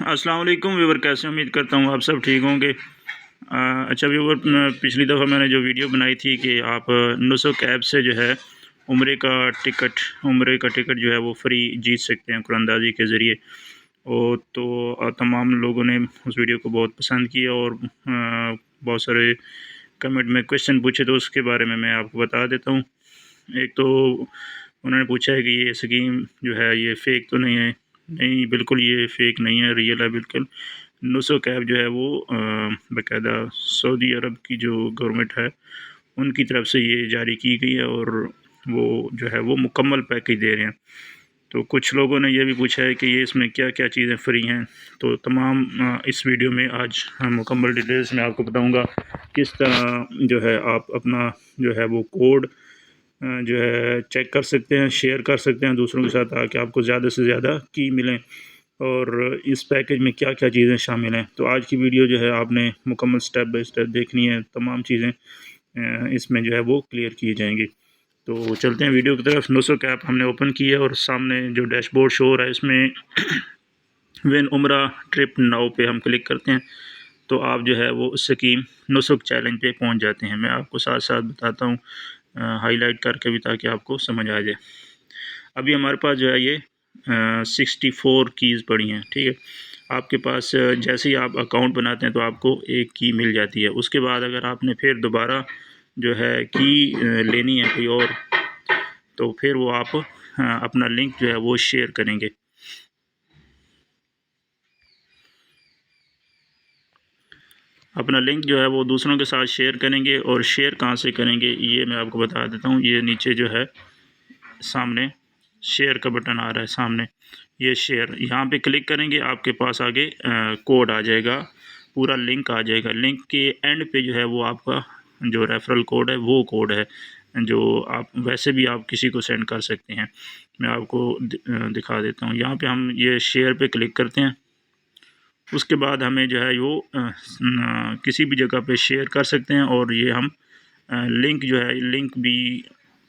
अस्सलाम वालेकुम व्यूवर, कैसे उम्मीद करता हूँ आप सब ठीक होंगे। अच्छा व्यूवर, पिछली दफ़ा मैंने जो वीडियो बनाई थी कि आप नुसक ऐप से जो है उम्रे का टिकट जो है वो फ्री जीत सकते हैं कुरंदाजी के ज़रिए। तो तमाम लोगों ने उस वीडियो को बहुत पसंद किया और बहुत सारे कमेंट में क्वेश्चन पूछे, तो उसके बारे में मैं आपको बता देता हूँ। एक तो उन्होंने पूछा है कि ये स्कीम जो है ये फ़ेक तो नहीं है। नहीं, बिल्कुल ये फ़ेक नहीं है, रियल है बिल्कुल। नुसक ऐप जो है वो बाकायदा सऊदी अरब की जो गवर्नमेंट है उनकी तरफ से ये जारी की गई है और वो जो है वो मुकम्मल पैकेज दे रहे हैं। तो कुछ लोगों ने ये भी पूछा है कि ये इसमें क्या-क्या चीज़ें फ्री हैं। तो तमाम इस वीडियो में आज मुकम्मल डिटेल्स में आपको बताऊँगा किस तरह जो है आप अपना जो है वो कोड जो है चेक कर सकते हैं, शेयर कर सकते हैं दूसरों के साथ, ताकि आपको ज़्यादा से ज़्यादा की मिलें और इस पैकेज में क्या-क्या चीज़ें शामिल हैं। तो आज की वीडियो जो है आपने मुकम्मल स्टेप बाय स्टेप देखनी है, तमाम चीज़ें इसमें जो है वो क्लियर की जाएँगी। तो चलते हैं वीडियो की तरफ। नुसक ऐप हमने ओपन की है और सामने जो डैशबोर्ड शो हो रहा है इसमें विन उम्रा ट्रिप नाउ पे हम क्लिक करते हैं तो आप जो है वो स्कीम नुसक चैलेंज पे पहुंच जाते हैं। मैं आपको साथ साथ बताता हूँ हाईलाइट करके भी, ताकि आपको समझ आ जाए। अभी हमारे पास जो है ये 64 कीज़ पड़ी हैं, ठीक है। आपके पास जैसे ही आप अकाउंट बनाते हैं तो आपको एक की मिल जाती है। उसके बाद अगर आपने फिर दोबारा जो है की लेनी है कोई और, तो फिर वो आप अपना लिंक जो है वो शेयर करेंगे। अपना लिंक जो है वो दूसरों के साथ शेयर करेंगे, और शेयर कहाँ से करेंगे ये मैं आपको बता देता हूँ। ये नीचे जो है सामने शेयर का बटन आ रहा है सामने, ये शेयर, यहाँ पे क्लिक करेंगे, आपके पास आगे कोड आ जाएगा, पूरा लिंक आ जाएगा। लिंक के एंड पे जो है वो आपका जो रेफरल कोड है वो कोड है, जो आप वैसे भी आप किसी को सेंड कर सकते हैं। मैं आपको दिखा देता हूँ। यहाँ पे हम ये शेयर पे क्लिक करते हैं। उसके बाद हमें जो है वो किसी भी जगह पे शेयर कर सकते हैं, और ये हम लिंक जो है लिंक भी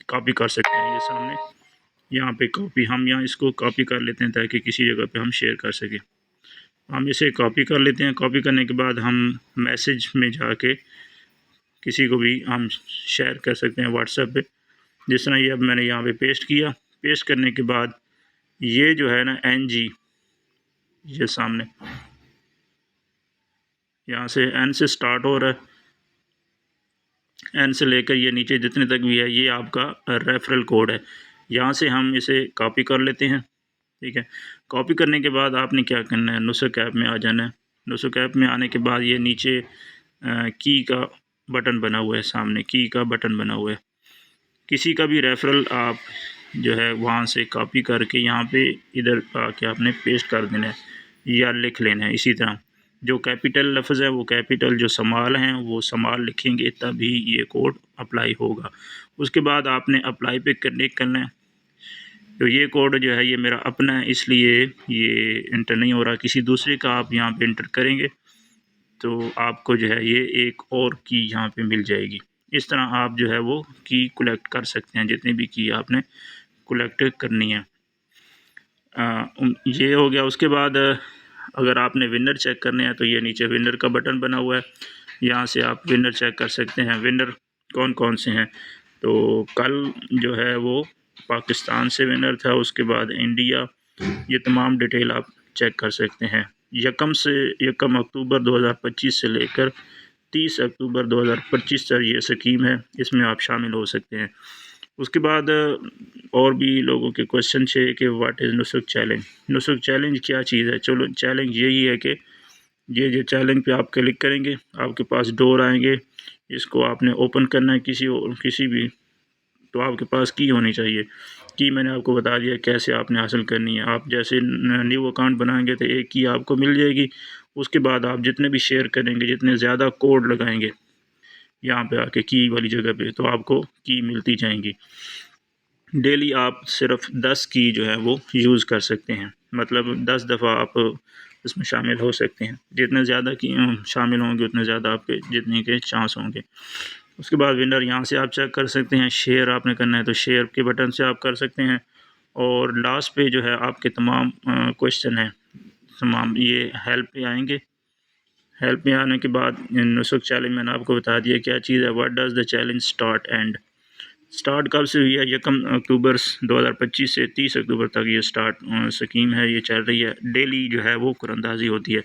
कॉपी कर सकते हैं। ये सामने यहाँ पे कॉपी, हम यहाँ इसको कॉपी कर लेते हैं ताकि किसी जगह पे हम शेयर कर सकें। हम इसे कॉपी कर लेते हैं। कॉपी करने के बाद हम मैसेज में जाके किसी को भी हम शेयर कर सकते हैं व्हाट्सएप पे। जिस तरह ये अब मैंने यहाँ पे पेस्ट किया। पेस्ट करने के बाद ये जो है ना NG, ये सामने यहाँ से N से स्टार्ट हो रहा है, N से लेकर ये नीचे जितने तक भी है, ये आपका रेफरल कोड है। यहाँ से हम इसे कॉपी कर लेते हैं, ठीक है। कॉपी करने के बाद आपने क्या करना है, नुसक ऐप में आ जाना है। नुसक ऐप में आने के बाद ये नीचे की का बटन बना हुआ है, सामने की का बटन बना हुआ है। किसी का भी रेफरल आप जो है वहाँ से कॉपी करके यहाँ पे इधर आके आपने पेस्ट कर देना है या लिख लेना है। इसी तरह जो कैपिटल लफ्ज़ है वो कैपिटल, जो समाल हैं वो समाल लिखेंगे, तभी ये कोड अप्लाई होगा। उसके बाद आपने अप्लाई पे क्लिक करना है। तो ये कोड जो है ये मेरा अपना है, इसलिए ये इंटर नहीं हो रहा। किसी दूसरे का आप यहाँ पे इंटर करेंगे तो आपको जो है ये एक और की यहाँ पे मिल जाएगी। इस तरह आप जो है वो की कलेक्ट कर सकते हैं, जितनी भी की आपने कलेक्ट करनी है। ये हो गया। उसके बाद अगर आपने विनर चेक करने हैं तो ये नीचे विनर का बटन बना हुआ है, यहाँ से आप विनर चेक कर सकते हैं। विनर कौन कौन से हैं, तो कल जो है वो पाकिस्तान से विनर था, उसके बाद इंडिया, ये तमाम डिटेल आप चेक कर सकते हैं। यकम अक्टूबर 2025 से लेकर 30 अक्टूबर 2025 तक ये स्कीम है, इसमें आप शामिल हो सकते हैं। उसके बाद और भी लोगों के क्वेश्चन थे कि व्हाट इज़ नुसक चैलेंज। नुसक चैलेंज क्या चीज़ है? चलो, चैलेंज यही है कि ये जो चैलेंज पे आप क्लिक करेंगे, आपके पास डोर आएंगे, इसको आपने ओपन करना है किसी भी, तो आपके पास की होनी चाहिए। की मैंने आपको बता दिया कैसे आपने हासिल करनी है। आप जैसे न्यू अकाउंट बनाएंगे तो एक की आपको मिल जाएगी। उसके बाद आप जितने भी शेयर करेंगे, जितने ज़्यादा कोड लगाएंगे यहाँ पे आके की वाली जगह पे, तो आपको की मिलती जाएंगी। डेली आप सिर्फ 10 की जो है वो यूज़ कर सकते हैं, मतलब 10 दफ़ा आप इसमें शामिल हो सकते हैं। जितने ज़्यादा की शामिल होंगे उतने ज़्यादा आपके जीतने के चांस होंगे। उसके बाद विनर यहाँ से आप चेक कर सकते हैं। शेयर आपने करना है तो शेयर के बटन से आप कर सकते हैं। और लास्ट पे जो है आपके तमाम क्वेश्चन हैं, तमाम ये हेल्प पे आएंगे। हेल्प में आने के बाद नुस्ख चैलेंज मैंने आपको बता दिया क्या चीज़ है। What does the challenge start and, start कब से हुई है? 1 अक्टूबर 2025 से 30 अक्टूबर तक ये स्टार्ट स्कीम है, ये चल रही है। डेली जो है वो कुरंदाजी होती है,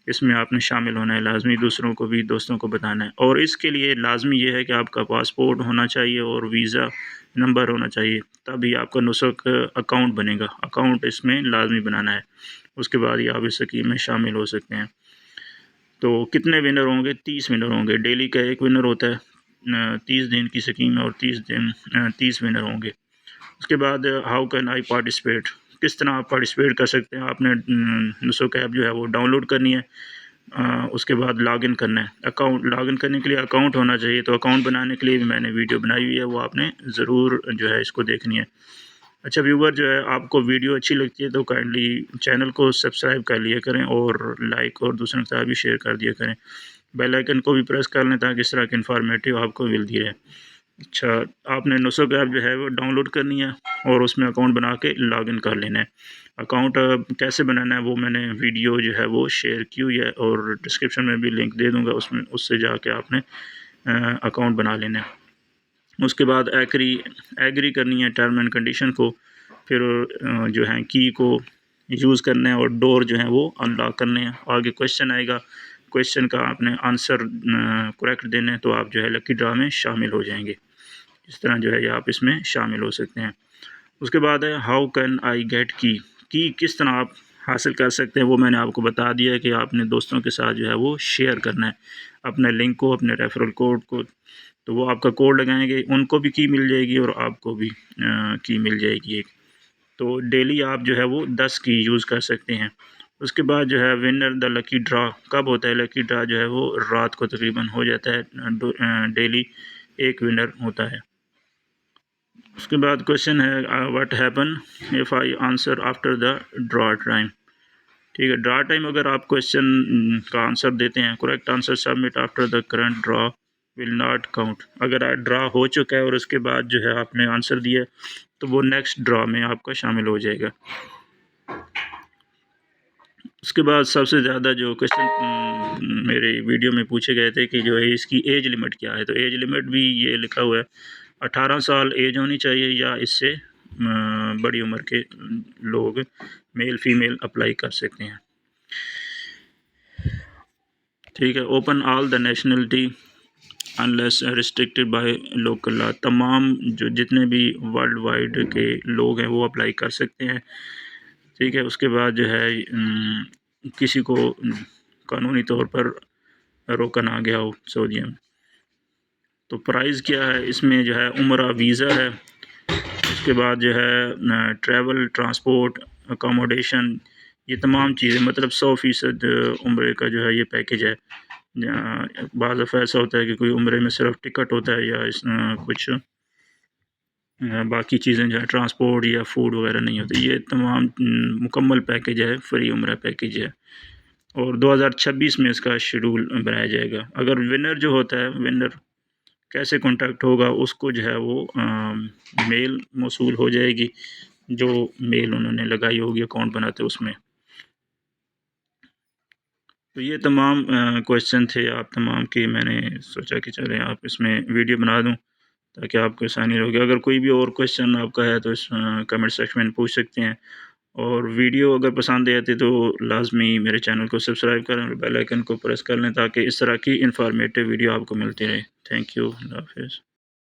इसमें आपने शामिल होना है लाजमी, दूसरों को भी दोस्तों को बताना है। और इसके लिए लाजमी ये है कि आपका पासपोर्ट होना चाहिए और वीज़ा नंबर होना चाहिए, तभी आपका नुस्ख अकाउंट बनेगा। अकाउंट इसमें लाजमी बनाना है, उसके बाद ही आप इस स्कीम में शामिल हो सकते हैं। तो कितने विनर होंगे? 30 विनर होंगे। डेली का एक विनर होता है, 30 दिन की स्कीम है और 30 विनर होंगे। उसके बाद हाउ कैन आई पार्टिसिपेट, किस तरह आप पार्टिसिपेट कर सकते हैं? आपने नुस्ख ऐप जो है वो डाउनलोड करनी है, उसके बाद लॉगिन करना है। अकाउंट लॉगिन करने के लिए अकाउंट होना चाहिए, तो अकाउंट बनाने के लिए भी मैंने वीडियो बनाई हुई है, वो आपने ज़रूर जो है इसको देखनी है। अच्छा व्यूवर, जो है आपको वीडियो अच्छी लगती है तो काइंडली चैनल को सब्सक्राइब कर लिया करें और लाइक और दूसरों के साथ भी शेयर कर दिया करें। बेल आइकन को भी प्रेस कर लें ताकि इस तरह की इन्फॉर्मेटिव आपको मिलती रहे। अच्छा, आपने नुस्ख ऐप जो है वो डाउनलोड करनी है और उसमें अकाउंट बना के लॉगिन कर लेना है। अकाउंट कैसे बनाना है वो मैंने वीडियो जो है वो शेयर की हुई है और डिस्क्रिप्शन में भी लिंक दे दूँगा, उसमें उससे जाके आपने अकाउंट बना लेना है। उसके बाद एग्री करनी है टर्म एंड कंडीशन को, फिर जो है की को यूज़ करना है और डोर जो है वो अनलॉक करने हैं। आगे क्वेश्चन आएगा, क्वेश्चन का आपने आंसर करेक्ट देना है तो आप जो है लकी ड्रा में शामिल हो जाएंगे। इस तरह जो है ये आप इसमें शामिल हो सकते हैं। उसके बाद है हाउ कैन आई गेट की किस तरह आप हासिल कर सकते हैं, वो मैंने आपको बता दिया है कि आपने दोस्तों के साथ जो है वो शेयर करना है अपने लिंक को, अपने रेफरल कोड को। तो वो आपका कोड लगाएंगे, उनको भी की मिल जाएगी और आपको भी की मिल जाएगी एक। तो डेली आप जो है वो 10 की यूज़ कर सकते हैं। उसके बाद जो है विनर द लकी ड्रा कब होता है? लकी ड्रा जो है वो रात को तकरीबन हो जाता है, डेली एक विनर होता है। उसके बाद क्वेश्चन है what happen if I answer after the draw time. ठीक है, ड्रा टाइम अगर आप क्वेश्चन का आंसर देते हैं, correct answer submit after the current draw will not count. अगर ड्रा हो चुका है और उसके बाद जो है आपने आंसर दिया तो वो नेक्स्ट ड्रा में आपका शामिल हो जाएगा। उसके बाद सबसे ज़्यादा जो क्वेश्चन मेरे वीडियो में पूछे गए थे कि जो है इसकी एज लिमिट क्या है, तो एज लिमिट भी ये लिखा हुआ है 18 साल एज होनी चाहिए या इससे बड़ी उम्र के लोग मेल फीमेल अप्लाई कर सकते हैं। ठीक है, open all the nationality unless restricted by local law, तमाम जो जितने भी वर्ल्ड वाइड के लोग हैं वो अप्लाई कर सकते हैं। ठीक है, उसके बाद जो है किसी को कानूनी तौर पर रोका ना गया हो सऊदीया में। तो प्राइस क्या है इसमें? जो है उम्रा वीज़ा है, उसके बाद जो है ट्रैवल, ट्रांसपोर्ट, अकोमोडेशन, ये तमाम चीज़ें, मतलब 100% उम्रे का जो है ये पैकेज है। बाज़ दफ़ा ऐसा होता है कि कोई उम्रे में सिर्फ टिकट होता है या कुछ बाकी चीज़ें जो है ट्रांसपोर्ट या फूड वगैरह नहीं होती। ये तमाम मुकम्मल पैकेज है, फ्री उम्रा पैकेज है और 2026 में इसका शेड्यूल बनाया जाएगा। अगर विनर जो होता है, विनर कैसे कॉन्टैक्ट होगा, उसको जो है वो मेल मौसूल हो जाएगी, जो मेल उन्होंने लगाई होगी अकाउंट बनाते उसमें। तो ये तमाम क्वेश्चन थे आप तमाम के, मैंने सोचा कि चलें आप इसमें वीडियो बना दूं ताकि आपको आसानी होगी। अगर कोई भी और क्वेश्चन आपका है तो इस कमेंट सेक्शन में पूछ सकते हैं। और वीडियो अगर पसंद आती तो लाजमी मेरे चैनल को सब्सक्राइब करें और बेल आइकन को प्रेस कर लें ताकि इस तरह की इंफॉर्मेटिव वीडियो आपको मिलती रहे। थैंक यू, अल्लाह हाफ़िज़।